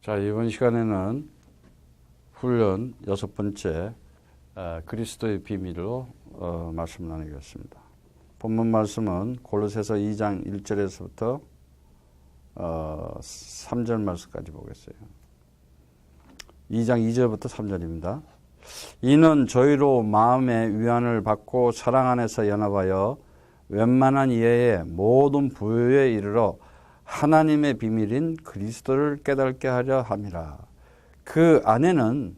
자, 이번 시간에는 훈련 6번째 그리스도의 비밀로 말씀 나누겠습니다. 본문 말씀은 골로새서 2장 1절에서부터 3절 말씀까지 보겠어요. 2장 2절부터 3절입니다. 이는 저희로 마음의 위안을 받고 사랑 안에서 연합하여 웬만한 이해의 모든 부요에 이르러 하나님의 비밀인 그리스도를 깨닫게 하려 함이라. 그 안에는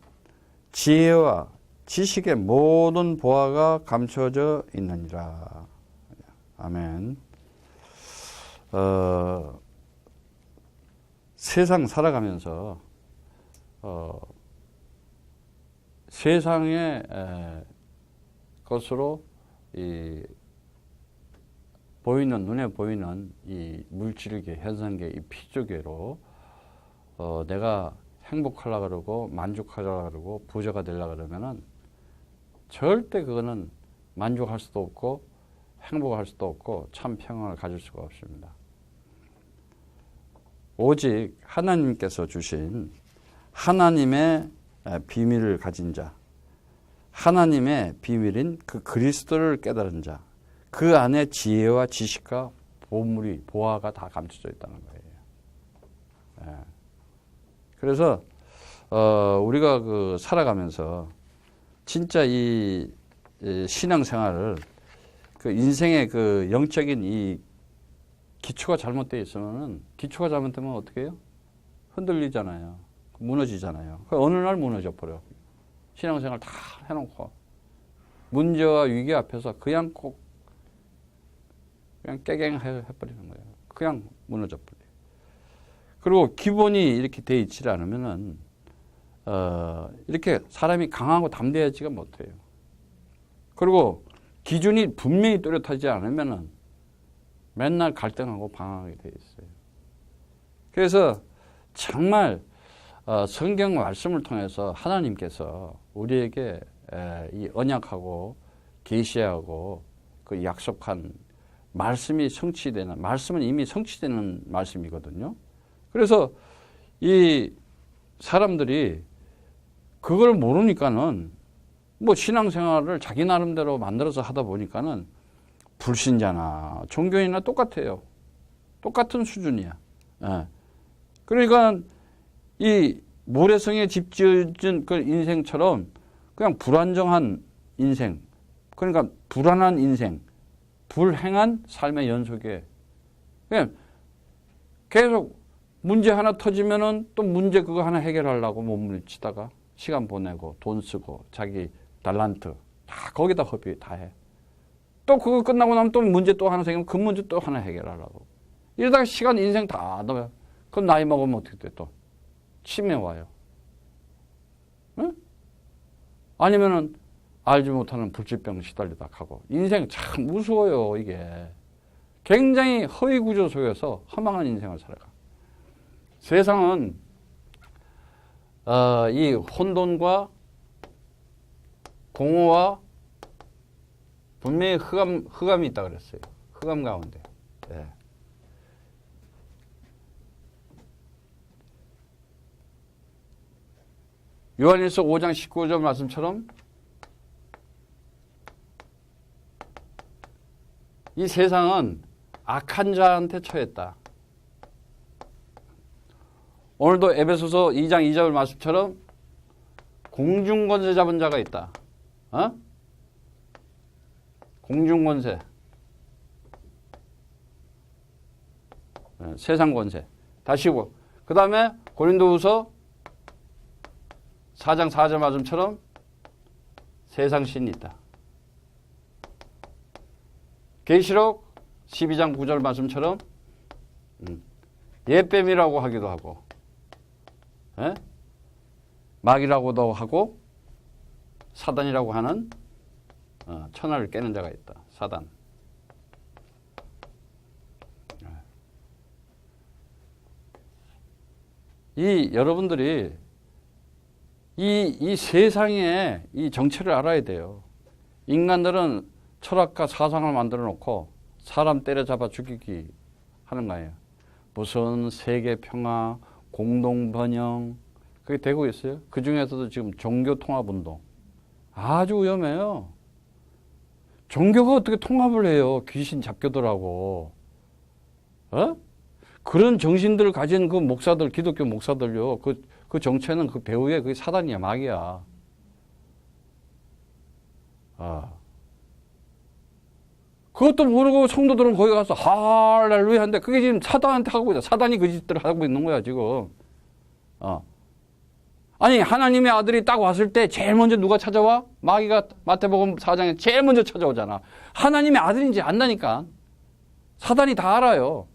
지혜와 지식의 모든 보화가 감춰져 있느니라. 아멘. 세상 살아가면서 세상의 것으로 눈에 보이는 이 물질계, 현상계, 이 피조계로 내가 행복하려고 그러고 만족하려고 그러고 부자가 되려고 그러면은 절대 그거는 만족할 수도 없고 행복할 수도 없고 참 평안을 가질 수가 없습니다. 오직 하나님께서 주신 하나님의 비밀을 가진 자, 하나님의 비밀인 그 그리스도를 깨달은 자, 그 안에 지혜와 지식과 보물이, 보화가 다 감춰져 있다는 거예요. 그래서 우리가 살아가면서 진짜 이 신앙생활을 인생의 영적인 이 기초가 잘못되어 있으면은, 기초가 잘못되면 어떻게 해요? 흔들리잖아요. 무너지잖아요. 어느 날 무너져 버려. 신앙생활 다 해놓고 문제와 위기 앞에서 그냥 깨갱해버리는 거예요. 그냥 무너져 버려요. 그리고 기본이 이렇게 돼 있지 않으면은 이렇게 사람이 강하고 담대하지가 못해요. 그리고 기준이 분명히 뚜렷하지 않으면은 맨날 갈등하고 방황하게 돼 있어요. 그래서 정말 성경 말씀을 통해서 하나님께서 우리에게 이 언약하고 계시하고 그 약속한 말씀이 성취되는, 말씀은 이미 성취되는 말씀이거든요. 그래서 이 사람들이 그걸 모르니까는 신앙생활을 자기 나름대로 만들어서 하다 보니까는 불신자나 종교인이나 똑같아요. 똑같은 수준이야. 그러니까 이 모래성에 집 지어진 그 인생처럼 그냥 불안정한 인생, 그러니까 불안한 인생, 불행한 삶의 연속에 그냥 계속 문제 하나 터지면은 또 문제 그거 하나 해결하려고 몸부림치다가 시간 보내고 돈 쓰고 자기 달란트 다 거기다 허비 다 해. 또 그거 끝나고 나면 또 문제 또 하나 생기면 그 문제 또 하나 해결하려고. 이러다가 시간 인생 다 넣어요. 그럼 나이 먹으면 어떻게 돼 또? 치매 와요. 응? 아니면은 알지 못하는 불치병 시달리다 가고. 인생 참 무서워요, 이게. 굉장히 허위 구조 속에서 허망한 인생을 살아가. 세상은 이 혼돈과 공허와 분명히 흑암이 있다 그랬어요. 흑암 가운데. 네. 요한일서 5장 19절 말씀처럼 이 세상은 악한 자한테 처했다. 오늘도 에베소서 2장 2절 말씀처럼 공중권세 잡은 자가 있다. 공중권세. 세상 권세. 다시 보고. 그 다음에 고린도후서 4장 4절 말씀처럼 세상 신이 있다. 계시록 12장 9절 말씀처럼 옛뱀이라고 하기도 하고 마귀라고도 하고 사단이라고 하는 천하를 깨는 자가 있다. 사단. 여러분들이 이 세상의 이 정체를 알아야 돼요. 인간들은 철학과 사상을 만들어 놓고 사람 때려잡아 죽이기 하는 거예요. 무슨 세계 평화, 공동번영, 그게 되고 있어요. 그 중에서도 지금 종교통합운동. 아주 위험해요. 종교가 어떻게 통합을 해요? 귀신 잡교들하고. 어? 그런 정신들을 가진 그 목사들, 기독교 목사들요. 그 정체는 그 배후에 그게 사단이야, 마귀야. 아. 그것도 모르고 성도들은 거기 가서 할렐루야 하는데 그게 지금 사단한테 하고 있다. 사단이 그 짓들을 하고 있는 거야, 지금. 아니, 하나님의 아들이 딱 왔을 때 제일 먼저 누가 찾아와? 마귀가 마태복음 4장에 제일 먼저 찾아오잖아. 하나님의 아들인지 안다니까. 사단이 다 알아요.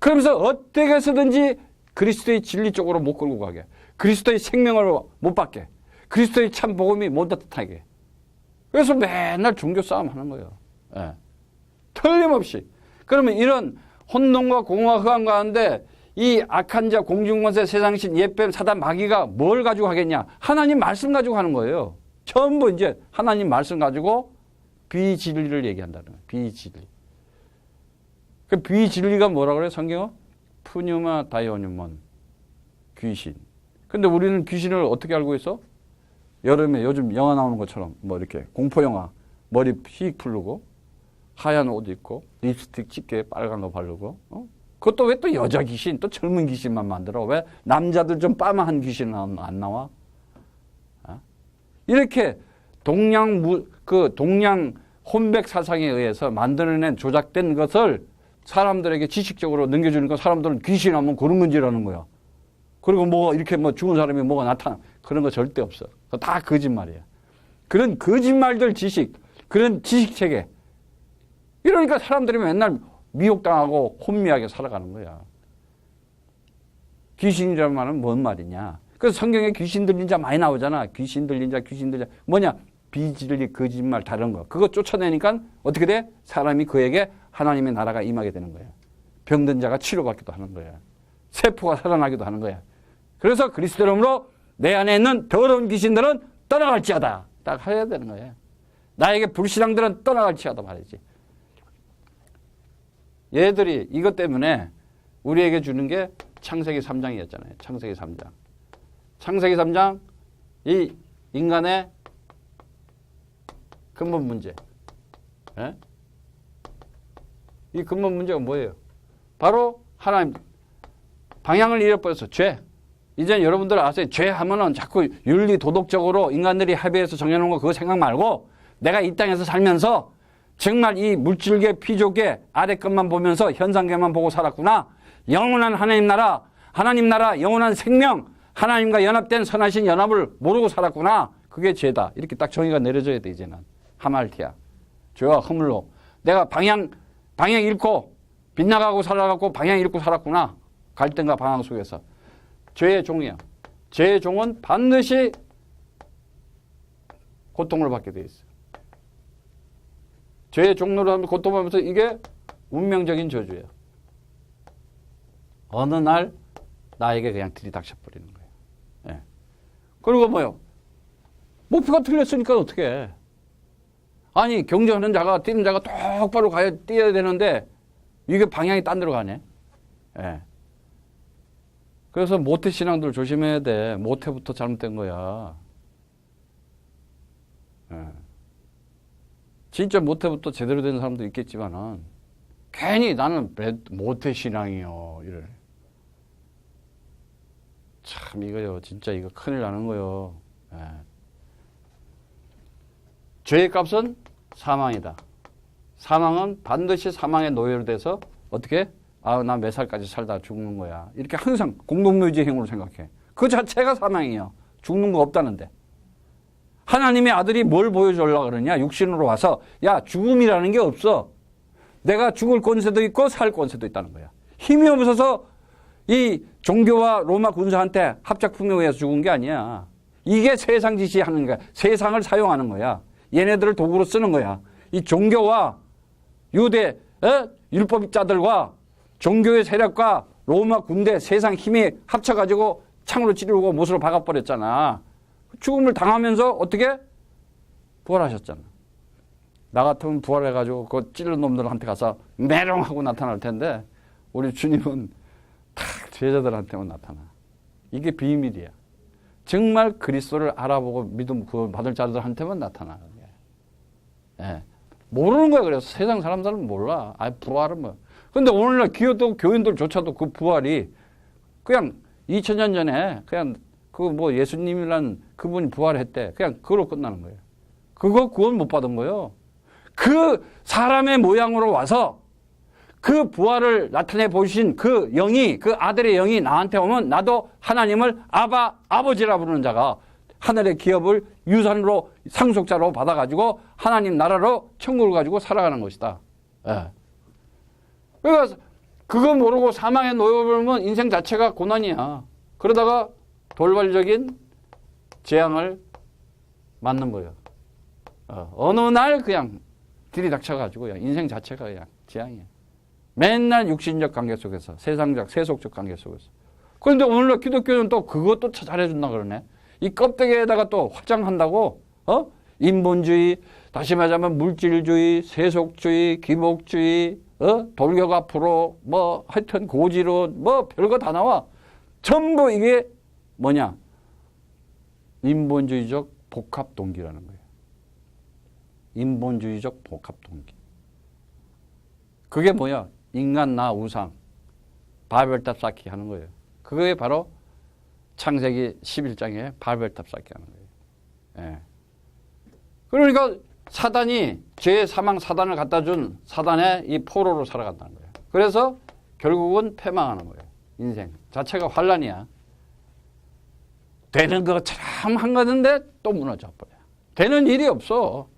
그러면서 어떻게 해서든지 그리스도의 진리 쪽으로 못 끌고 가게. 그리스도의 생명을 못 받게. 그리스도의 참 복음이 못 나타나게. 그래서 맨날 종교 싸움 하는 거예요. 예. 틀림없이. 그러면 이런 혼돈과 공허와 흑암 가운데 이 악한 자, 공중권세, 세상신, 옛뱀, 사단, 마귀가 뭘 가지고 하겠냐? 하나님 말씀 가지고 하는 거예요. 전부 이제 하나님 말씀 가지고 비진리를 얘기한다는 거예요. 비진리. 그 비진리가 뭐라 그래요? 성경은? 푸뉴마 다이오니몬. 귀신. 근데 우리는 귀신을 어떻게 알고 있어? 여름에 요즘 영화 나오는 것처럼 뭐 이렇게 공포영화 머리 휙 풀르고 하얀 옷 입고 립스틱 짙게 빨간 거 바르고 그것도 왜 또 여자 귀신 또 젊은 귀신만 만들어? 왜 남자들 좀 빠마한 귀신은 안 나와? 이렇게 동양 혼백 사상에 의해서 만들어낸 조작된 것을 사람들에게 지식적으로 넘겨주는 거 사람들은 귀신 하면 그런 건지라는 거야. 그리고 뭐 이렇게 뭐 죽은 사람이 뭐가 나타나 그런 거 절대 없어. 다 거짓말이야. 그런 거짓말들 지식, 그런 지식 체계. 이러니까 사람들이 맨날 미혹당하고 혼미하게 살아가는 거야. 귀신이라는 말은 뭔 말이냐. 그래서 성경에 귀신 들린 자 많이 나오잖아. 귀신 들린 자, 귀신 들린 자. 뭐냐? 비진리, 거짓말, 다른 거. 그거 쫓아내니까 어떻게 돼? 사람이 그에게 하나님의 나라가 임하게 되는 거야. 병든 자가 치료받기도 하는 거야. 세포가 살아나기도 하는 거야. 그래서 그리스도 이름으로 내 안에 있는 더러운 귀신들은 떠나갈지어다. 딱 해야 되는 거예요. 나에게 불신앙들은 떠나갈지어다 말이지. 얘들이 이것 때문에 우리에게 주는 게 창세기 3장이었잖아요. 창세기 3장. 창세기 3장 이 인간의 근본 문제. 예? 이 근본 문제가 뭐예요? 바로 하나님 방향을 잃어버려서 죄. 이제 여러분들 아세요? 죄 하면은 자꾸 윤리 도덕적으로 인간들이 합의해서 정해놓은 거 그거 생각 말고 내가 이 땅에서 살면서 정말 이 물질계 피조계 아래 것만 보면서 현상계만 보고 살았구나. 영원한 하나님 나라, 영원한 생명, 하나님과 연합된 선하신 연합을 모르고 살았구나. 그게 죄다. 이렇게 딱 정의가 내려져야 돼 이제는. 하말티야. 죄와 허물로 내가 방향 잃고 빗나가고 살아가고 방향 잃고 살았구나. 갈등과 방황 속에서. 죄의 종이야. 죄의 종은 반드시 고통을 받게 돼 있어. 죄의 종로로 하면 고통하면서 이게 운명적인 저주예요. 어느 날 나에게 그냥 들이닥쳐버리는 거예요. 예. 그리고 뭐요? 목표가 틀렸으니까 어떻게 해? 아니 경제하는 자가 뛰는 자가 똑바로 뛰어야 되는데 이게 방향이 딴 데로 가네. 예. 그래서 모태신앙들 조심해야 돼. 모태부터 잘못된 거야. 예. 진짜 모태부터 제대로 된 사람도 있겠지만은 괜히 나는 모태신앙이요. 이래. 참 이거요. 진짜 이거 큰일 나는 거요. 예. 죄의 값은 사망이다. 사망은 반드시 사망의 노예로 돼서 어떻게? 나 몇 살까지 살다 죽는 거야. 이렇게 항상 공동묘지의 행위로 생각해. 그 자체가 사망이에요. 죽는 거 없다는데. 하나님의 아들이 뭘 보여주려고 그러냐? 육신으로 와서 야 죽음이라는 게 없어. 내가 죽을 권세도 있고 살 권세도 있다는 거야. 힘이 없어서 이 종교와 로마 군사한테 합작품에 의해서 죽은 게 아니야. 이게 세상 지시하는 거야. 세상을 사용하는 거야. 얘네들을 도구로 쓰는 거야. 이 종교와 유대 율법자들과 종교의 세력과 로마 군대 세상 힘이 합쳐가지고 창으로 찌르고 못으로 박아버렸잖아. 죽음을 당하면서 어떻게? 부활하셨잖아. 나 같으면 부활해가지고 그 찌른 놈들한테 가서 메롱하고 나타날 텐데 우리 주님은 탁 제자들한테만 나타나. 이게 비밀이야. 정말 그리스도를 알아보고 믿음 구원 받을 자들한테만 나타나는 거야. 예. 모르는 거야. 그래서 세상 사람들은 몰라. 부활은 뭐. 근데 오늘날 기업도 교인들조차도 그 부활이 그냥 2000년 전에 그냥 그 뭐 예수님이란 그분이 부활했대. 그냥 그걸로 끝나는 거예요. 그거 구원 못 받은 거예요. 그 사람의 모양으로 와서 그 부활을 나타내 보신 그 영이, 그 아들의 영이 나한테 오면 나도 하나님을 아버지라 부르는 자가 하늘의 기업을 유산으로 상속자로 받아가지고 하나님 나라로 천국을 가지고 살아가는 것이다. 예. 그러니까 그거 모르고 사망에 놓여버리면 인생 자체가 고난이야. 그러다가 돌발적인 재앙을 맞는 거예요. 어느 날 그냥 들이닥쳐가지고 인생 자체가 그냥 재앙이야. 맨날 육신적 관계 속에서, 세상적, 세속적 관계 속에서. 그런데 오늘날 기독교는 또 그것도 잘해준다 그러네. 이 껍데기에다가 또 확장한다고, 인본주의, 다시 말하자면 물질주의, 세속주의, 기복주의, 돌격 앞으로, 뭐, 하여튼 고지론, 뭐, 별거 다 나와. 전부 이게 뭐냐? 인본주의적 복합동기라는 거예요. 인본주의적 복합동기. 그게 뭐야? 인간 나 우상. 바벨탑 쌓기 하는 거예요. 그게 바로 창세기 11장에 바벨탑 쌓기 하는 거예요. 예. 그러니까 사단이 죄의 사망 사단을 갖다 준 사단의 이 포로로 살아간다는 거예요. 그래서 결국은 패망하는 거예요. 인생 자체가 환란이야. 되는 거 참 한 거는데 또 무너져 버려. 되는 일이 없어.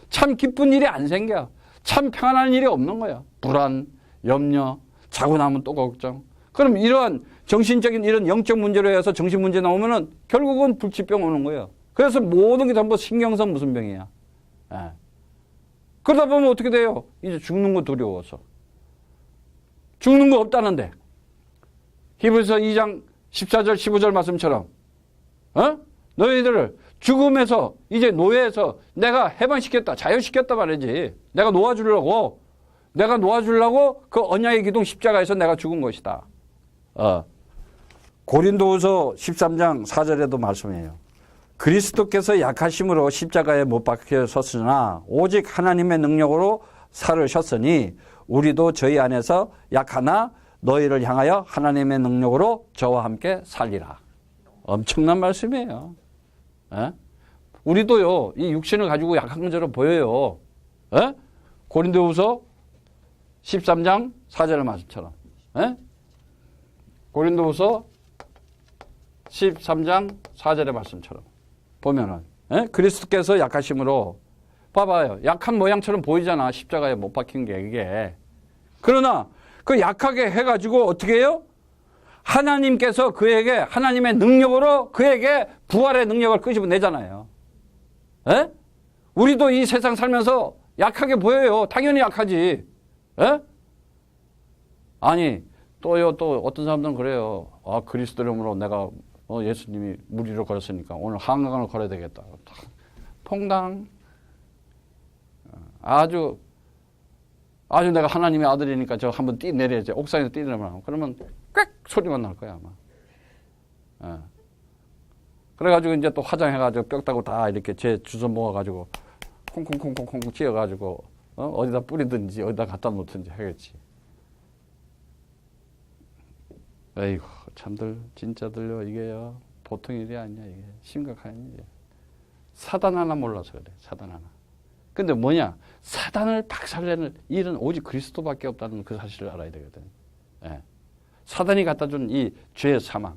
참 기쁜 일이 안 생겨. 참 평안한 일이 없는 거야. 불안, 염려, 자고 나면 또 걱정. 그럼 이러한 정신적인 이런 영적 문제로 해서 정신 문제 나오면은 결국은 불치병 오는 거예요. 그래서 모든 게 전부 신경성 무슨 병이야. 예. 그러다 보면 어떻게 돼요? 이제 죽는 거 두려워서. 죽는 거 없다는데. 히브리서 2장 14절 15절 말씀처럼 너희들을 죽음에서 이제 노예에서 내가 해방시켰다, 자유시켰다 말이지. 내가 놓아주려고 그 언약의 기둥 십자가에서 내가 죽은 것이다. 고린도후서 13장 4절에도 말씀해요. 그리스도께서 약하심으로 십자가에 못 박혀 섰으나 오직 하나님의 능력으로 살으셨으니 우리도 저희 안에서 약하나 너희를 향하여 하나님의 능력으로 저와 함께 살리라. 엄청난 말씀이에요. 에? 우리도요, 이 육신을 가지고 약한 것처럼 보여요. 에? 고린도후서 13장 4절의 말씀처럼. 에? 고린도후서 13장 4절의 말씀처럼. 보면은, 그리스도께서 약하심으로, 봐봐요. 약한 모양처럼 보이잖아. 십자가에 못 박힌 게 이게. 그러나, 그 약하게 해가지고 어떻게 해요? 하나님께서 그에게 하나님의 능력으로 그에게 부활의 능력을 끄집어내잖아요. 에? 우리도 이 세상 살면서 약하게 보여요. 당연히 약하지. 에? 아니 또 어떤 사람들은 그래요. 그리스도 이름으로 내가 예수님이 무리로 걸었으니까 오늘 한강을 걸어야 되겠다. 퐁당. 아주 내가 하나님의 아들이니까 저 한번 뛰내려야지. 옥상에서 뛰내려면 그러면 꽥 소리가 날 거야 아마. 그래가지고 이제 또 화장해가지고 뼈 따고 다 이렇게 제 주워 모아가지고 콩콩콩콩콩 찧어가지고 어디다 뿌리든지 어디다 갖다 놓든지 하겠지. 에이구 참들 진짜들요 이게요 보통 일이 아니야. 이게 심각한 일이야. 사단 하나 몰라서 그래. 사단 하나. 근데 뭐냐? 사단을 박살내는 일은 오직 그리스도밖에 없다는 그 사실을 알아야 되거든. 예. 사단이 갖다 준 이 죄의 사망.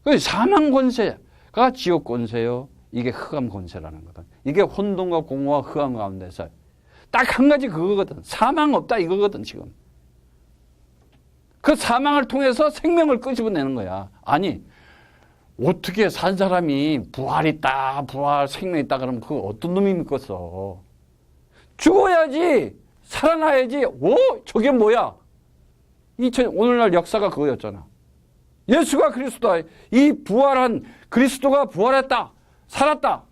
그 사망 권세가 지옥 권세요. 이게 흑암 권세라는 거다. 이게 혼돈과 공허와 흑암 가운데서 딱 한 가지 그거거든. 사망 없다 이거거든 지금. 그 사망을 통해서 생명을 끄집어내는 거야. 아니 어떻게 산 사람이 부활 있다, 부활 생명 있다 그러면 그거 어떤 놈이 믿겠어. 죽어야지, 살아나야지. 저게 뭐야? 오늘날 역사가 그거였잖아. 예수가 그리스도다. 이 부활한 그리스도가 부활했다, 살았다.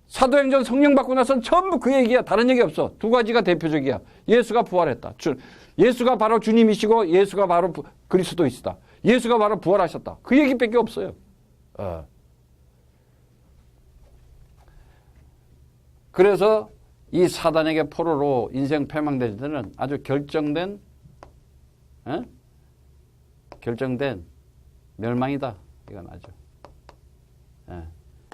사도행전 성령 받고 나서는 전부 그 얘기야. 다른 얘기 없어. 두 가지가 대표적이야. 예수가 부활했다. 예수가 바로 주님이시고 예수가 바로 그리스도이시다. 예수가 바로 부활하셨다. 그 얘기밖에 없어요. 그래서 이 사단에게 포로로 인생 패망될 때는 아주 결정된 멸망이다. 이건 아주.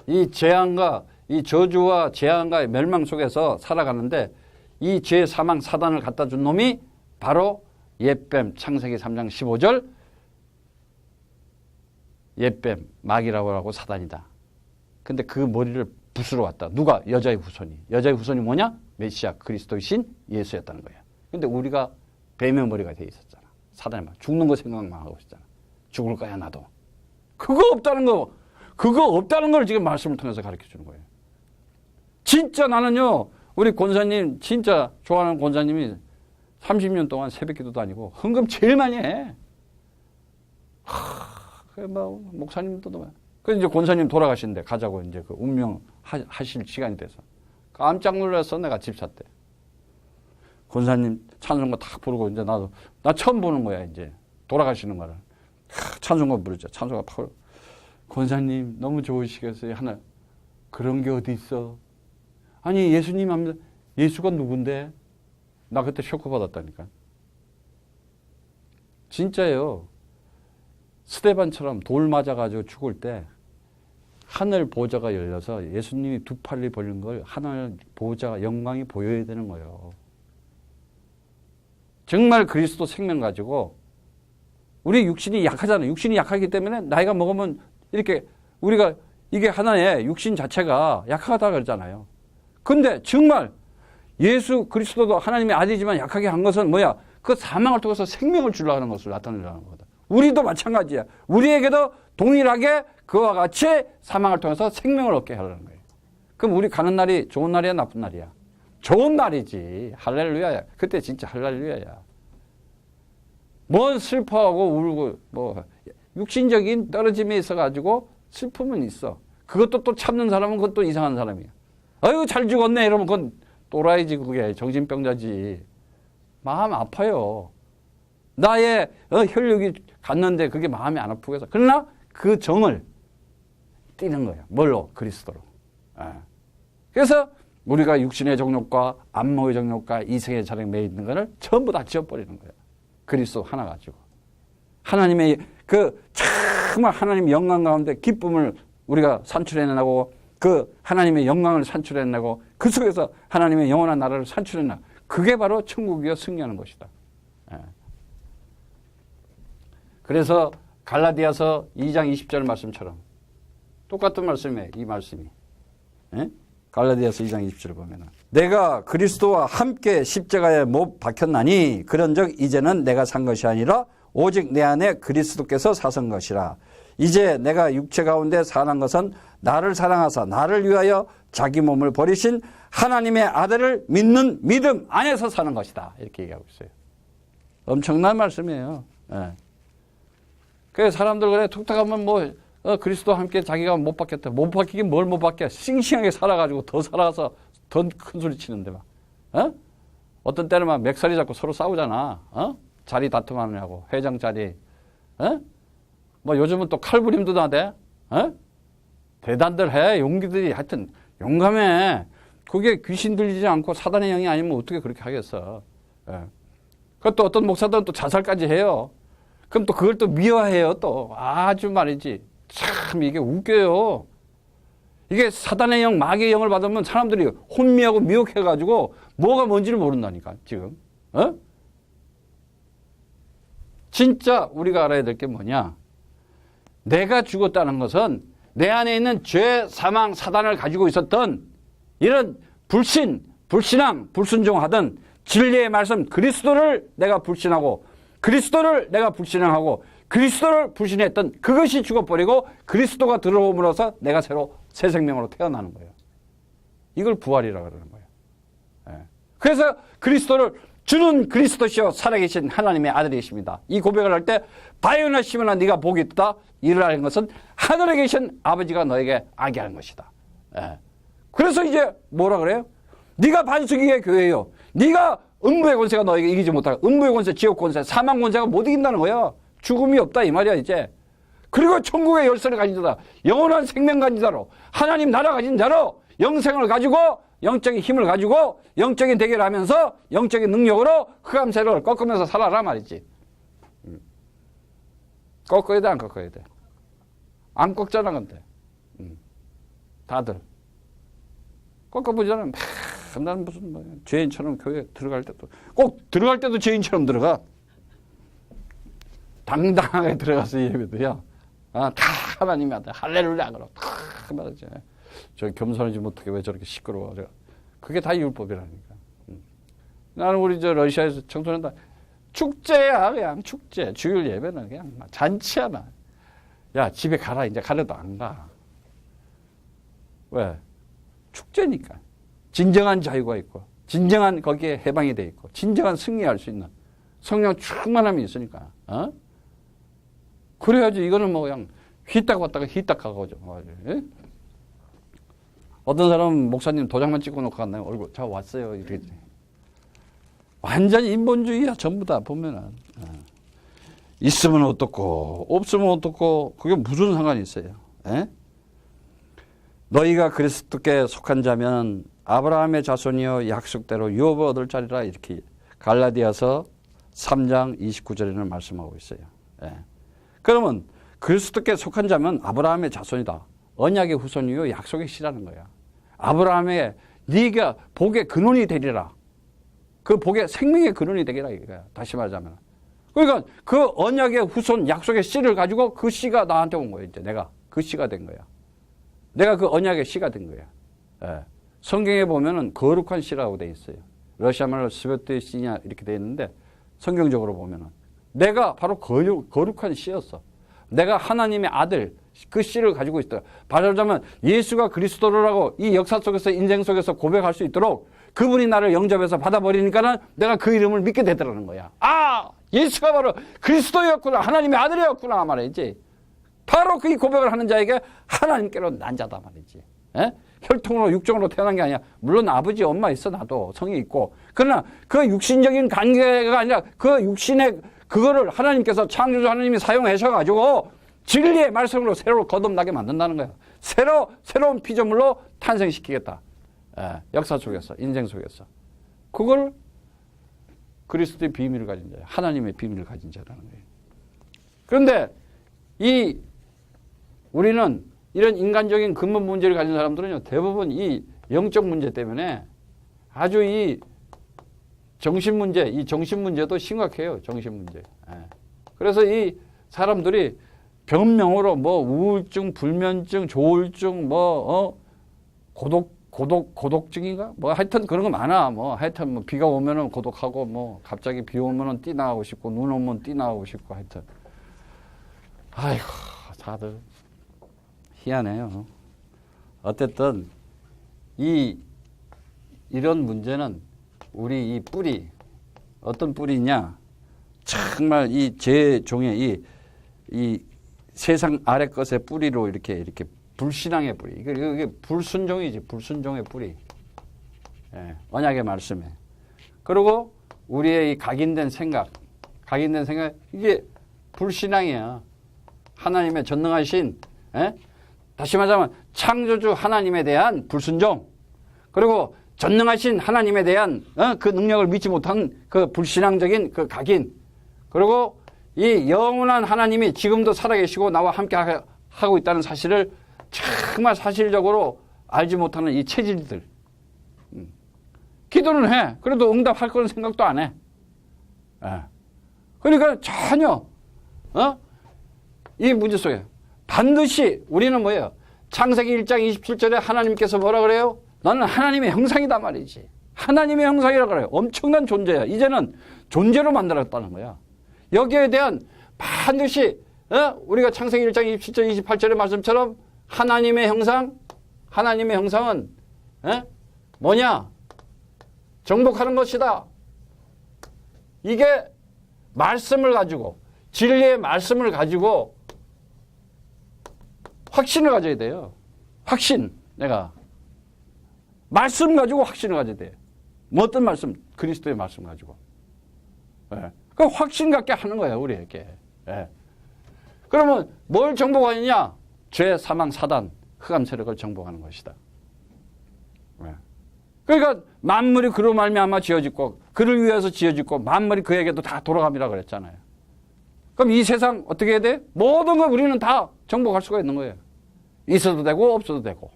이 재앙과 이 저주와 재앙과 멸망 속에서 살아가는데 이 죄, 사망, 사단을 갖다 준 놈이 바로 옛뱀, 창세기 3장 15절 옛뱀, 마귀라고 하고 사단이다. 근데 그 머리를 부수러 왔다. 누가? 여자의 후손이. 여자의 후손이 뭐냐? 메시아 그리스도이신 예수였다는 거야. 근데 우리가 뱀의 머리가 돼 있었잖아. 사단이 막 죽는 거 생각만 하고 있었잖아. 죽을 거야 나도. 그거 없다는 걸 지금 말씀을 통해서 가르쳐 주는 거예요. 진짜 나는요, 우리 권사님, 진짜 좋아하는 권사님이 30년 동안 새벽 기도도 아니고 헌금 제일 많이 해. 목사님도 그래서 이제 권사님 돌아가신데 가자고 이제 그 운명 하실 시간이 돼서 깜짝 놀라서 내가 집사 때 권사님 찬송가 탁 부르고 이제 나 처음 보는 거야 이제 돌아가시는 거를 찬송가 부르죠. 찬송가 팍 권사님 너무 좋으시겠어요. 하나 그런 게 어디 있어? 아니 예수님 합니다. 예수가 누군데? 나 그때 쇼크 받았다니까. 진짜예요. 스데반처럼 돌 맞아가지고 죽을 때 하늘 보좌가 열려서 예수님이 두 팔이 벌린 걸 하늘 보좌가 영광이 보여야 되는 거예요. 정말 그리스도 생명 가지고 우리 육신이 약하잖아요. 육신이 약하기 때문에 나이가 먹으면 이렇게 우리가 이게 하나의 육신 자체가 약하다 그러잖아요. 근데 정말 예수 그리스도도 하나님의 아들이지만 약하게 한 것은 뭐야? 그 사망을 통해서 생명을 주려고 하는 것을 나타내려는 거다. 우리도 마찬가지야. 우리에게도 동일하게 그와 같이 사망을 통해서 생명을 얻게 하려는 거예요. 그럼 우리 가는 날이 좋은 날이야, 나쁜 날이야? 좋은 날이지. 할렐루야야. 그때 진짜 할렐루야야. 뭔 슬퍼하고 울고 뭐 육신적인 떨어짐에 있어가지고 슬픔은 있어. 그것도 또 참는 사람은 그것도 이상한 사람이야. 아유 잘 죽었네 이러면 그건 또라이지 그게 정신병자지. 마음 아파요. 나의 혈육이 갔는데 그게 마음이 안 아프겠어. 그러나 그 정을 띠는 거예요. 뭘로? 그리스도로. 그래서 우리가 육신의 정욕과 안목의 정욕과 이생의 자력에 매 있는 것을 전부 다 지워버리는 거예요. 그리스도 하나 가지고. 하나님의 정말 하나님 영광 가운데 기쁨을 우리가 산출해내고 그 하나님의 영광을 산출해내고 그 속에서 하나님의 영원한 나라를 산출해내. 그게 바로 천국이여 승리하는 것이다. 그래서 갈라디아서 2장 20절 말씀처럼 똑같은 말씀이에요. 이 말씀이. 갈라디아서 2장 20절을 보면 내가 그리스도와 함께 십자가에 못 박혔나니 그런즉 이제는 내가 산 것이 아니라 오직 내 안에 그리스도께서 사신 것이라. 이제 내가 육체 가운데 사는 것은 나를 사랑하사 나를 위하여 자기 몸을 버리신 하나님의 아들을 믿는 믿음 안에서 사는 것이다. 이렇게 얘기하고 있어요. 엄청난 말씀이에요. 그래서 사람들 그래 툭탁하면 뭐 그리스도와 함께 자기가 못 받겠다. 못 받기긴 뭘 못 받게. 싱싱하게 살아가지고 더 살아가서 더 큰 소리 치는데 막. 어떤 때는 막 맥살이 잡고 서로 싸우잖아. 자리 다툼하느냐고. 회장 자리. 뭐 요즘은 또 칼부림도 나대. 대단들 해. 용기들이 하여튼 용감해. 그게 귀신 들리지 않고 사단의 영이 아니면 어떻게 그렇게 하겠어. 그것도 어떤 목사들은 또 자살까지 해요. 그럼 또 그걸 또 미워해요. 또 아주 말이지. 참 이게 웃겨요. 이게 사단의 영, 마귀의 영을 받으면 사람들이 혼미하고 미혹해가지고 뭐가 뭔지를 모른다니까 지금. 진짜 우리가 알아야 될 게 뭐냐. 내가 죽었다는 것은 내 안에 있는 죄, 사망, 사단을 가지고 있었던 이런 불신앙, 불순종하던 진리의 말씀 그리스도를 내가 불신하고 그리스도를 내가 불신앙하고 그리스도를 불신했던 그것이 죽어버리고 그리스도가 들어옴으로써 내가 새로 새 생명으로 태어나는 거예요. 이걸 부활이라고 그러는 거예요. 그래서 그리스도를 주는 그리스도시요 살아계신 하나님의 아들이십니다. 이 고백을 할 때 바요나 시몬아 네가 복이 있다. 이를 하는 것은 하늘에 계신 아버지가 너에게 알게 하는 것이다. 그래서 이제 뭐라 그래요? 네가 반석이의 교회요. 네가 음부의 권세가 너에게 이기지 못하고 음부의 권세, 지옥 권세, 사망 권세가 못 이긴다는 거야. 죽음이 없다 이 말이야 이제. 그리고 천국의 열쇠를 가진 자다. 영원한 생명 가진 자로 하나님 나라 가진 자로 영생을 가지고 영적인 힘을 가지고 영적인 대결을 하면서 영적인 능력으로 흑암 세력을 꺾으면서 살아라 말이지. 꺾어야 돼 안 꺾어야 돼? 안 꺾잖아 근데. 다들. 꺾어보자면 나는 무슨 뭐 죄인처럼 교회 들어갈 때도 꼭 들어갈 때도 죄인처럼 들어가. 당당하게 들어가서 예배도요. 다 하나님의 아들 할렐루야 그러고 다 말하지. 저 겸손하지 못하게 왜 저렇게 시끄러워. 그게 다 율법이라니까. 나는 우리 저 러시아에서 청소년들 축제야 그냥 축제. 주일 예배는 그냥 잔치야 나. 야 집에 가라 이제 가려도 안 가. 왜? 축제니까. 진정한 자유가 있고 진정한 거기에 해방이 돼 있고 진정한 승리할 수 있는 성령 충만함이 있으니까. 그래야지 이거는 뭐 그냥 휘딱 왔다가 휘딱 가고죠. 어떤 사람은 목사님 도장만 찍고 놓고 갔나요? 얼굴 저 왔어요 이렇게. 완전히 인본주의야 전부 다 보면은. 있으면 어떻고 없으면 어떻고 그게 무슨 상관이 있어요. 너희가 그리스도께 속한 자면 아브라함의 자손이여 약속대로 유업을 얻을 자리라 이렇게 갈라디아서 3장 29절에는 말씀하고 있어요. 그러면 그리스도께 속한 자면 아브라함의 자손이다. 언약의 후손이요 약속의 씨라는 거야. 아브라함의 네가 복의 근원이 되리라. 그 복의 생명의 근원이 되리라 이거야. 다시 말하자면. 그러니까 그 언약의 후손 약속의 씨를 가지고 그 씨가 나한테 온 거예요. 이제 내가 그 씨가 된 거야. 내가 그 언약의 씨가 된 거야. 성경에 보면은 거룩한 씨라고 돼 있어요. 러시아 말로 스베트 씨냐 이렇게 돼 있는데 성경적으로 보면은 내가 바로 거룩한 씨였어. 내가 하나님의 아들 그 씨를 가지고 있더라. 말하자면 예수가 그리스도라고 이 역사 속에서 인생 속에서 고백할 수 있도록 그분이 나를 영접해서 받아버리니까는 내가 그 이름을 믿게 되더라는 거야. 아 예수가 바로 그리스도였구나 하나님의 아들이었구나 말이지. 바로 그 고백을 하는 자에게 하나님께로 난 자다 말이지. 혈통으로 육정으로 태어난 게 아니야. 물론 아버지 엄마 있어 나도 성이 있고. 그러나 그 육신적인 관계가 아니라 그 육신의 그거를 하나님께서 창조주 하나님이 사용하셔가지고 진리의 말씀으로 새로 거듭나게 만든다는 거야. 새로운 피조물로 탄생시키겠다. 역사 속에서 인생 속에서. 그걸 그리스도의 비밀을 가진 자야. 하나님의 비밀을 가진 자라는 거예요. 그런데 우리는 이런 인간적인 근본 문제를 가진 사람들은요, 대부분 이 영적 문제 때문에 아주 이 정신 문제도 심각해요. 정신 문제. 그래서 이 사람들이 병명으로 뭐 우울증, 불면증, 조울증, 고독증인가? 뭐 하여튼 그런 거 많아. 뭐 하여튼 뭐 비가 오면은 고독하고 뭐 갑자기 비 오면은 뛰나가고 싶고 눈 오면 뛰나가고 싶고 하여튼. 아이고, 다들 희한해요. 어쨌든 이런 문제는 우리 이 뿌리 어떤 뿌리냐? 정말 이 제종의 이 세상 아래 것의 뿌리로 이렇게 불신앙의 뿌리. 이게 불순종이지. 불순종의 뿌리. 언약의 말씀에. 그리고 우리의 이 각인된 생각 이게 불신앙이야. 하나님의 전능하신 다시 말하자면 창조주 하나님에 대한 불순종. 그리고 전능하신 하나님에 대한 그 능력을 믿지 못한 그 불신앙적인 그 각인. 그리고 이 영원한 하나님이 지금도 살아계시고 나와 함께 하고 있다는 사실을 정말 사실적으로 알지 못하는 이 체질들. 기도는 해. 그래도 응답할 거는 생각도 안 해. 그러니까 전혀 이 문제 속에 반드시 우리는 뭐예요? 창세기 1장 27절에 하나님께서 뭐라 그래요? 너는 하나님의 형상이다 말이지. 하나님의 형상이라 그래요. 엄청난 존재야. 이제는 존재로 만들었다는 거야. 여기에 대한 반드시 우리가 창세기 1장 27절 28절의 말씀처럼 하나님의 형상은 뭐냐? 정복하는 것이다. 이게 말씀을 가지고 진리의 말씀을 가지고 확신을 가져야 돼요. 확신. 내가 말씀 가지고 확신을 가져야 돼. 뭐 어떤 말씀? 그리스도의 말씀 가지고. 예. 그 확신 갖게 하는 거야, 우리에게. 예. 그러면 뭘 정복하느냐? 죄, 사망, 사단, 흑암 세력을 정복하는 것이다. 예. 그러니까 만물이 그로 말미암아 지어졌고 그를 위해서 지어졌고 만물이 그에게도 다 돌아갑니다 그랬잖아요. 그럼 이 세상 어떻게 해야 돼? 모든 걸 우리는 다 정복할 수가 있는 거예요. 있어도 되고 없어도 되고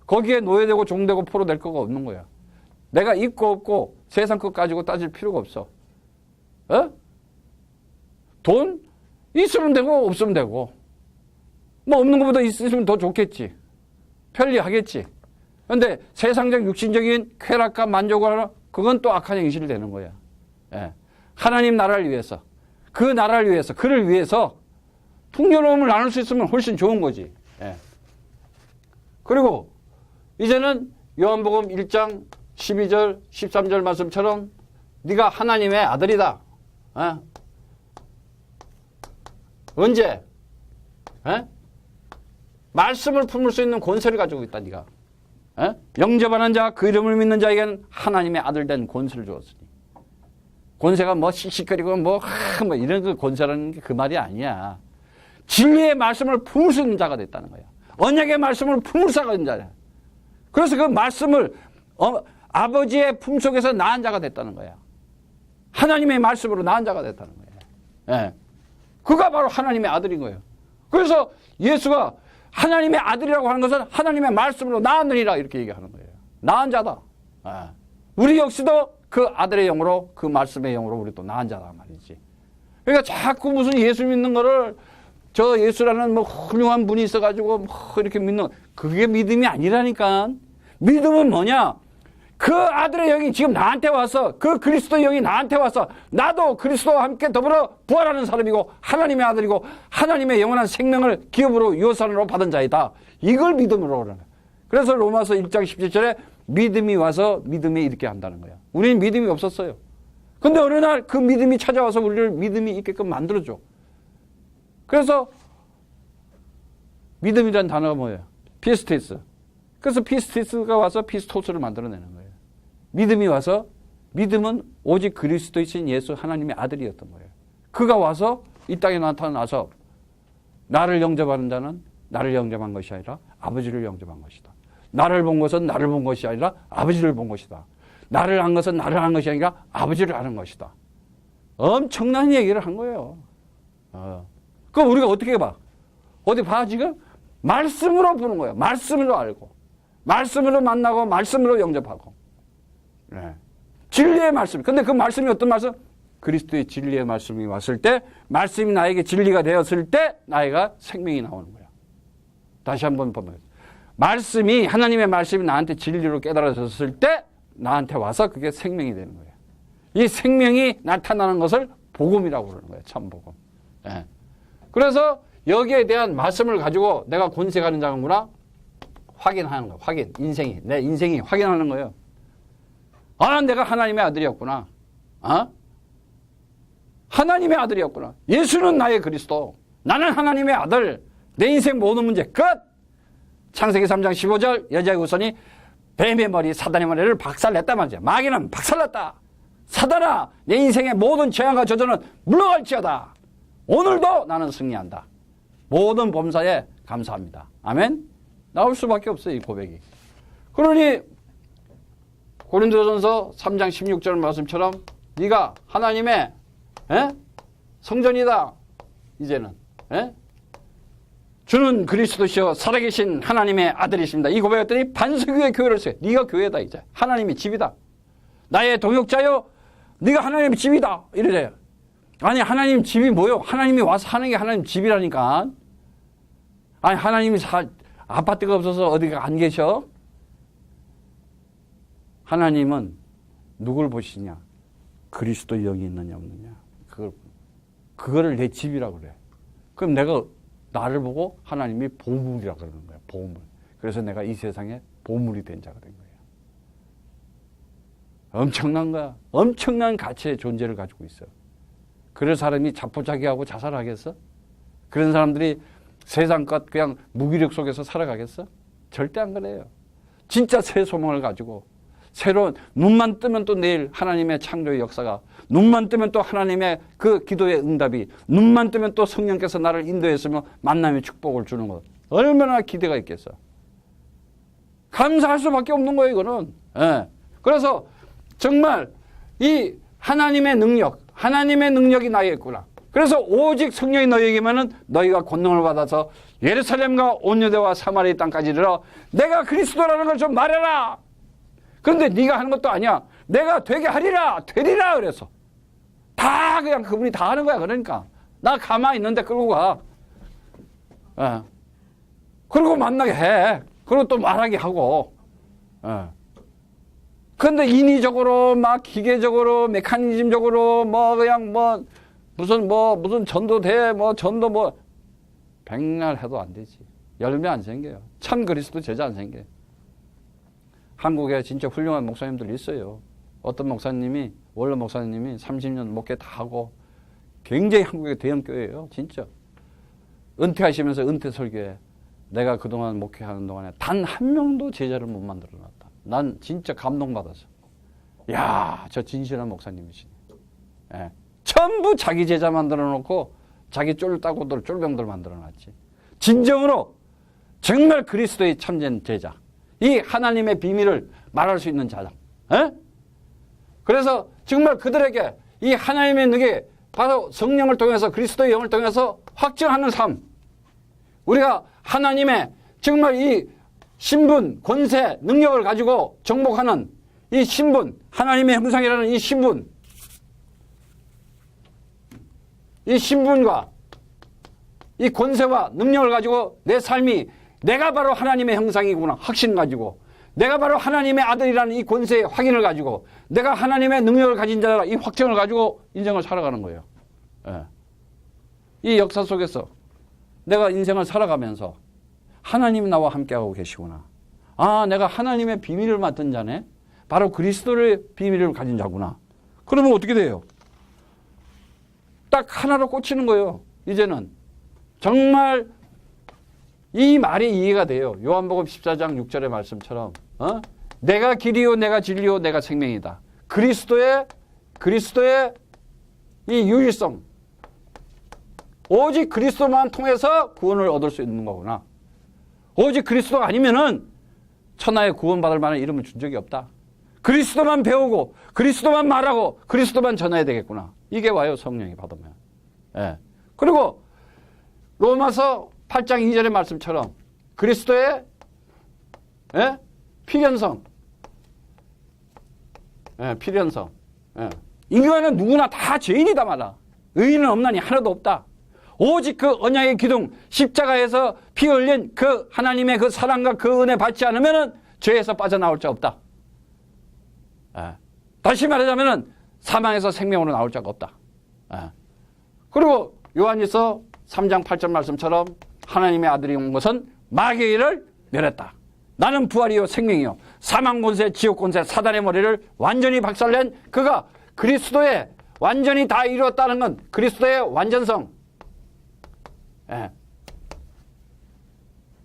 거기에 노예되고 종되고 포로될 거가 없는 거야. 내가 있고 없고 세상 것 가지고 따질 필요가 없어. 어? 돈 있으면 되고 없으면 되고 뭐 없는 것보다 있으면 더 좋겠지. 편리하겠지. 그런데 세상적 육신적인 쾌락과 만족을 하는 그건 또 악한 행실이 되는 거야. 예. 하나님 나라를 위해서 그 나라를 위해서 그를 위해서 풍요로움을 나눌 수 있으면 훨씬 좋은 거지. 예. 그리고 이제는 요한복음 1장 12절 13절 말씀처럼 네가 하나님의 아들이다. 예? 언제? 예? 말씀을 품을 수 있는 권세를 가지고 있다 네가. 예? 영접하는 자, 그 이름을 믿는 자에게는 하나님의 아들 된 권세를 주었으니. 권세가 뭐 씩씩거리고 뭐 이런 그 권세라는 게 그 말이 아니야. 진리의 말씀을 품을 수 있는 자가 됐다는 거야. 언약의 말씀을 품을 수 있는 자야. 그래서 그 말씀을 아버지의 품속에서 낳은 자가 됐다는 거야. 하나님의 말씀으로 낳은 자가 됐다는 거야. 예. 그가 바로 하나님의 아들인 거예요. 그래서 예수가 하나님의 아들이라고 하는 것은 하나님의 말씀으로 낳았느니라 이렇게 얘기하는 거예요. 낳은 자다. 예. 우리 역시도 그 아들의 영으로 그 말씀의 영으로 우리 또 낳은 자다 말이지. 그러니까 자꾸 무슨 예수 믿는 거를 저 예수라는 뭐 훌륭한 분이 있어가지고 뭐 이렇게 믿는 그게 믿음이 아니라니까. 믿음은 뭐냐? 그 아들의 영이 지금 나한테 와서 그 그리스도의 영이 나한테 와서 나도 그리스도와 함께 더불어 부활하는 사람이고 하나님의 아들이고 하나님의 영원한 생명을 기업으로 유산으로 받은 자이다. 이걸 믿음으로 그러는 거야. 그래서 로마서 1장 17절에 믿음이 와서 믿음에 이르게 한다는 거야. 우리는 믿음이 없었어요. 근데 어느 날 그 믿음이 찾아와서 우리를 믿음이 있게끔 만들어줘. 그래서 믿음이라는 단어가 뭐예요? 피스티스. 그래서 피스티스가 와서 피스토스를 만들어내는 거예요. 믿음이 와서 믿음은 오직 그리스도이신 예수 하나님의 아들이었던 거예요. 그가 와서 이 땅에 나타나서 나를 영접하는 자는 나를 영접한 것이 아니라 아버지를 영접한 것이다. 나를 본 것은 나를 본 것이 아니라 아버지를 본 것이다. 나를 안 것은 나를 안 것이 아니라 아버지를 아는 것이다. 엄청난 얘기를 한 거예요. 그럼 우리가 어떻게 봐? 어디 봐 지금? 말씀으로 보는 거예요. 말씀으로 알고 말씀으로 만나고 말씀으로 영접하고. 네. 진리의 말씀. 근데 그 말씀이 어떤 말씀? 그리스도의 진리의 말씀이 왔을 때 말씀이 나에게 진리가 되었을 때 나에가 생명이 나오는 거야. 다시 한번 보면 말씀이 하나님의 말씀이 나한테 진리로 깨달아졌을 때 나한테 와서 그게 생명이 되는 거예요. 이 생명이 나타나는 것을 복음이라고 그러는 거예요. 참복음. 네. 그래서 여기에 대한 말씀을 가지고 내가 권세 가는 자구나 확인하는 거예요. 확인. 인생이. 내 인생이 확인하는 거예요. 아, 내가 하나님의 아들이었구나. 하나님의 아들이었구나. 예수는 나의 그리스도. 나는 하나님의 아들. 내 인생 모든 문제 끝. 창세기 3장 15절 여자의 후손이 뱀의 머리, 사단의 머리를 박살냈다 말이야. 마귀는 박살냈다. 사단아, 내 인생의 모든 재앙과 저주는 물러갈지어다. 오늘도 나는 승리한다. 모든 범사에 감사합니다. 아멘. 나올 수밖에 없어요, 이 고백이. 그러니 고린도전서 3장 16절 말씀처럼 네가 하나님의 성전이다. 이제는 주는 그리스도시여 살아계신 하나님의 아들이십니다. 이 고백했더니 반석위의 교회를 써요. 네가 교회다 이제. 하나님의 집이다. 나의 동역자여 네가 하나님의 집이다. 이래요. 아니 하나님 집이 뭐요? 하나님이 와서 하는 게 하나님 집이라니까. 아니 하나님이 아파트가 없어서 어디가 안 계셔? 하나님은 누굴 보시냐? 그리스도 영이 있느냐 없느냐. 그거를 내 집이라고 그래. 그럼 내가 나를 보고 하나님이 보물이라고 그러는 거야. 보물. 그래서 내가 이 세상에 보물이 된 자가 된 거야. 엄청난 거야. 엄청난 가치의 존재를 가지고 있어. 그럴 사람이 자포자기하고 자살하겠어? 그런 사람들이 세상 것 그냥 무기력 속에서 살아가겠어? 절대 안 그래요. 진짜 새 소망을 가지고 새로운 눈만 뜨면 또 내일 하나님의 창조의 역사가, 눈만 뜨면 또 하나님의 그 기도의 응답이, 눈만 뜨면 또 성령께서 나를 인도했으며 만남의 축복을 주는 것, 얼마나 기대가 있겠어. 감사할 수밖에 없는 거예요, 이거는. 예. 그래서 정말 이 하나님의 능력이 나에게 있구나. 그래서 오직 성령이 너희에게만은 너희가 권능을 받아서 예루살렘과 온 유대와 사마리아 땅까지 이르러 내가 그리스도라는 걸 좀 말해라. 그런데 네가 하는 것도 아니야. 내가 되게 하리라, 되리라 그래서 다 그냥 그분이 다 하는 거야. 그러니까 나 가만히 있는데 끌고 가. 예. 그리고 만나게 해. 그리고 또 말하게 하고. 예. 그런데 인위적으로 막 기계적으로 메커니즘적으로 뭐 그냥 무슨 전도대 전도 백날 해도 안 되지. 열매 안 생겨요. 참 그리스도 제자 안 생겨요. 한국에 진짜 훌륭한 목사님들 있어요. 어떤 목사님이, 원로 목사님이 30년 목회 다 하고 굉장히 한국의 대형 교회예요. 진짜. 은퇴하시면서 은퇴 설교에 내가 그동안 목회하는 동안에 단 한 명도 제자를 못 만들어 놨다. 난 진짜 감동받았어. 야, 저 진실한 목사님이시네. 예. 전부 자기 제자 만들어 놓고 자기 쫄따구들, 쫄병들 만들어 놨지. 진정으로 정말 그리스도의 참된 제자. 이 하나님의 비밀을 말할 수 있는 자자. 에? 그래서 정말 그들에게 이 하나님의 능력이 바로 성령을 통해서 그리스도의 영을 통해서 확증하는 삶. 우리가 하나님의 정말 이 신분, 권세, 능력을 가지고 정복하는 이 신분, 하나님의 형상이라는 이 신분, 이 신분과 이 권세와 능력을 가지고 내 삶이 내가 바로 하나님의 형상이구나 확신 가지고, 내가 바로 하나님의 아들이라는 이 권세의 확인을 가지고, 내가 하나님의 능력을 가진 자라 이 확정을 가지고 인생을 살아가는 거예요. 예. 이 역사 속에서 내가 인생을 살아가면서 하나님이 나와 함께하고 계시구나. 아, 내가 하나님의 비밀을 맡은 자네. 바로 그리스도의 비밀을 가진 자구나. 그러면 어떻게 돼요? 딱 하나로 꽂히는 거예요. 이제는 정말 이 말이 이해가 돼요. 요한복음 14장 6절의 말씀처럼 내가 길이요 내가 진리요 내가 생명이다. 그리스도의 이 유일성, 오직 그리스도만 통해서 구원을 얻을 수 있는 거구나. 오직 그리스도가 아니면은 천하에 구원받을 만한 이름을 준 적이 없다. 그리스도만 배우고 그리스도만 말하고 그리스도만 전해야 되겠구나. 이게 와요, 성령이 받으면. 예. 그리고 로마서 8장 2절의 말씀처럼 그리스도의 필연성. 필연성. 인간은 누구나 다 죄인이다 말아. 의인은 없나니 하나도 없다. 오직 그 언약의 기둥 십자가에서 피 흘린 그 하나님의 그 사랑과 그 은혜 받지 않으면 죄에서 빠져나올 자 없다. 다시 말하자면 사망에서 생명으로 나올 자가 없다. 그리고 요한일서 3장 8절 말씀처럼 하나님의 아들이 온 것은 마귀의 일을 멸했다. 나는 부활이요 생명이요 사망 권세 지옥 권세 사단의 머리를 완전히 박살낸 그가 그리스도의 완전히 다 이루었다는 건 그리스도의 완전성.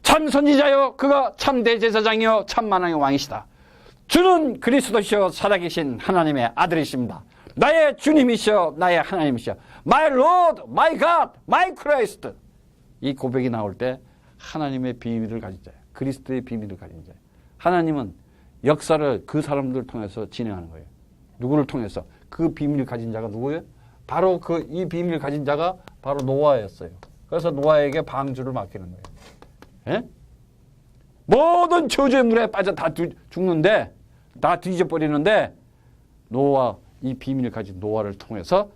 참 선지자요 그가 참 대제사장이요 참 만왕의 왕이시다. 주는 그리스도시요 살아계신 하나님의 아들이십니다. 나의 주님이시여 나의 하나님이시여 My Lord, My God, My Christ. 이 고백이 나올 때 하나님의 비밀을 가진 자예요. 그리스도의 비밀을 가진 자예요. 하나님은 역사를 그 사람들을 통해서 진행하는 거예요. 누구를 통해서? 그 비밀을 가진 자가 누구예요? 바로 이 비밀을 가진 자가 바로 노아였어요. 그래서 노아에게 방주를 맡기는 거예요. 예? 모든 저주의 물에 빠져 다 죽는데, 다 뒤져버리는데 노아, 이 비밀을 가진 노아를 통해서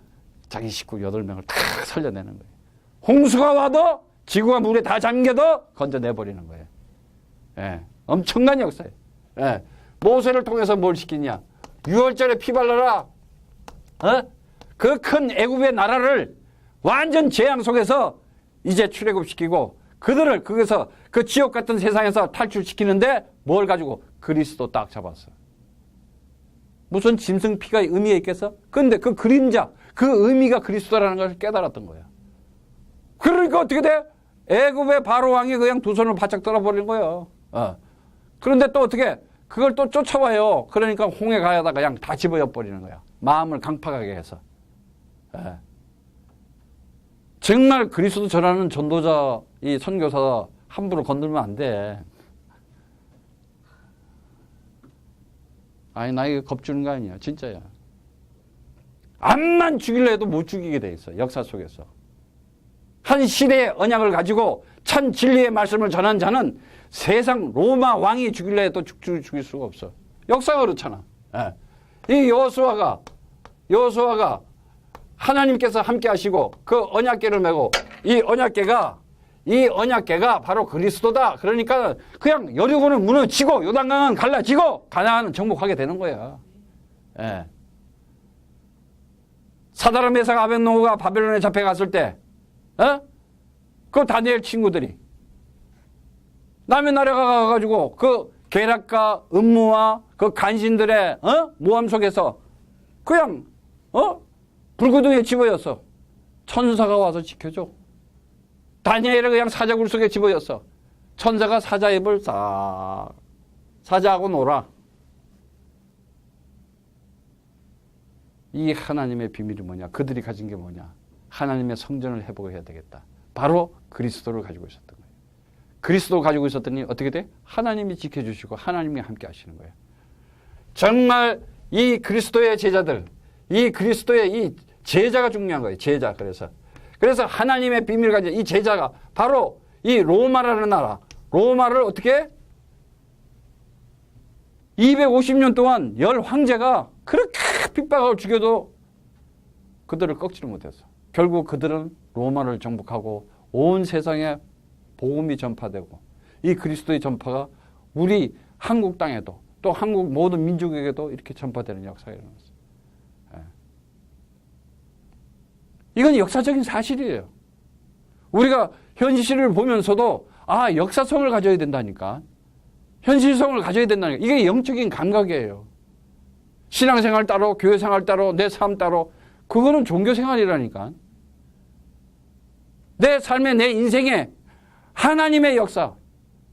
자기 식구 8명을 다 살려내는 거예요. 홍수가 와도 지구가 물에 다 잠겨도 건져내버리는 거예요. 예, 엄청난 역사예요. 예, 모세를 통해서 뭘 시키냐? 6월절에 피 발라라. 그 큰 애굽의 나라를 완전 재앙 속에서 이제 출애굽시키고 그들을 거기서 그 지옥 같은 세상에서 탈출시키는데 뭘 가지고? 그리스도 딱 잡았어요. 무슨 짐승 피가 의미가 있겠어? 근데 그 그림자, 그 의미가 그리스도라는 것을 깨달았던 거야. 그러니까 어떻게 돼? 애굽의 바로 왕이 그냥 두 손을 바짝 떨어버린 거예요. 그런데 또 어떻게 그걸 또 쫓아와요. 그러니까 홍해 가야다가 그냥 다 집어여 버리는 거야. 마음을 강팍하게 해서. 예. 정말 그리스도 전하는 전도자, 이 선교사 함부로 건들면 안 돼. 아니, 나 이거 겁주는 거 아니야. 진짜야. 암만 죽이려 해도 못 죽이게 돼 있어. 역사 속에서. 한 시대의 언약을 가지고 참 진리의 말씀을 전한 자는 세상 로마 왕이 죽이려 해도 죽일 수가 없어. 역사가 그렇잖아. 예. 이 여호수아가 하나님께서 함께 하시고 그 언약궤를 메고 이 언약궤가 바로 그리스도다. 그러니까 그냥 여리고는 무너지고 요단강은 갈라지고 가나안은 정복하게 되는 거야. 예. 사다라 메사가 아벳노고가 바벨론에 잡혀갔을 때, 그 다니엘 친구들이 남의 나라가 가가지고 그 계략과 음모와 그 간신들의 모함 속에서 그냥 불구덩이에 집어였어. 천사가 와서 지켜줘. 다니엘을 그냥 사자굴 속에 집어였어. 천사가 사자 입을 싹 사자하고 놀아. 이 하나님의 비밀이 뭐냐? 그들이 가진 게 뭐냐? 하나님의 성전을 회복해야 되겠다. 바로 그리스도를 가지고 있었던 거예요. 그리스도를 가지고 있었더니 어떻게 돼? 하나님이 지켜주시고 하나님이 함께 하시는 거예요. 정말 이 그리스도의 제자들, 이 그리스도의 이 제자가 중요한 거예요. 제자. 그래서 하나님의 비밀을 가진 이 제자가 바로 이 로마라는 나라, 로마를 어떻게 250년 동안 열 황제가 그렇게 핍박하고 죽여도 그들을 꺾지를 못했어. 결국 그들은 로마를 정복하고 온 세상에 복음이 전파되고 이 그리스도의 전파가 우리 한국 땅에도 또 한국 모든 민족에게도 이렇게 전파되는 역사가 일어났어요. 예. 이건 역사적인 사실이에요. 우리가 현실을 보면서도 역사성을 가져야 된다니까. 현실성을 가져야 된다니까. 이게 영적인 감각이에요. 신앙생활 따로, 교회생활 따로, 내 삶 따로. 그거는 종교생활이라니까. 내 삶에, 내 인생에 하나님의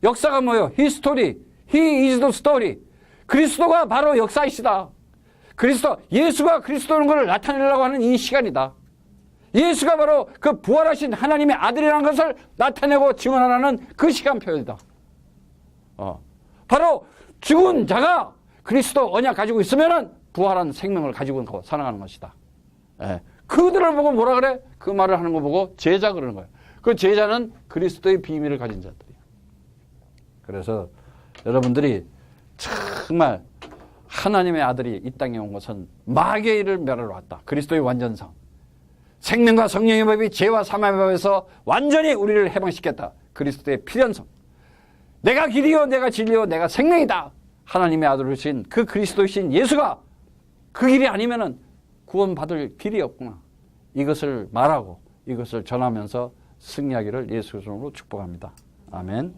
역사가 뭐예요? History. He is the story. 그리스도가 바로 역사이시다. 예수가 그리스도인 것을 나타내려고 하는 이 시간이다. 예수가 바로 그 부활하신 하나님의 아들이라는 것을 나타내고 증언하는 그 시간표이다. 바로 죽은 자가 그리스도 언약 가지고 있으면은 부활한 생명을 가지고 살아가는 것이다. 예. 그들을 보고 뭐라 그래? 그 말을 하는 거 보고 제자 그러는 거예요. 그 제자는 그리스도의 비밀을 가진 자들이에요. 그래서 여러분들이 정말 하나님의 아들이 이 땅에 온 것은 마귀의 일을 멸하러 왔다. 그리스도의 완전성. 생명과 성령의 법이 죄와 사망의 법에서 완전히 우리를 해방시켰다. 그리스도의 필연성. 내가 길이요, 내가 진리요, 내가 생명이다. 하나님의 아들이신 그 그리스도이신 예수가 그 길이 아니면은 구원받을 길이 없구나. 이것을 말하고 이것을 전하면서 승리하기를 예수 그리스도로 축복합니다. 아멘.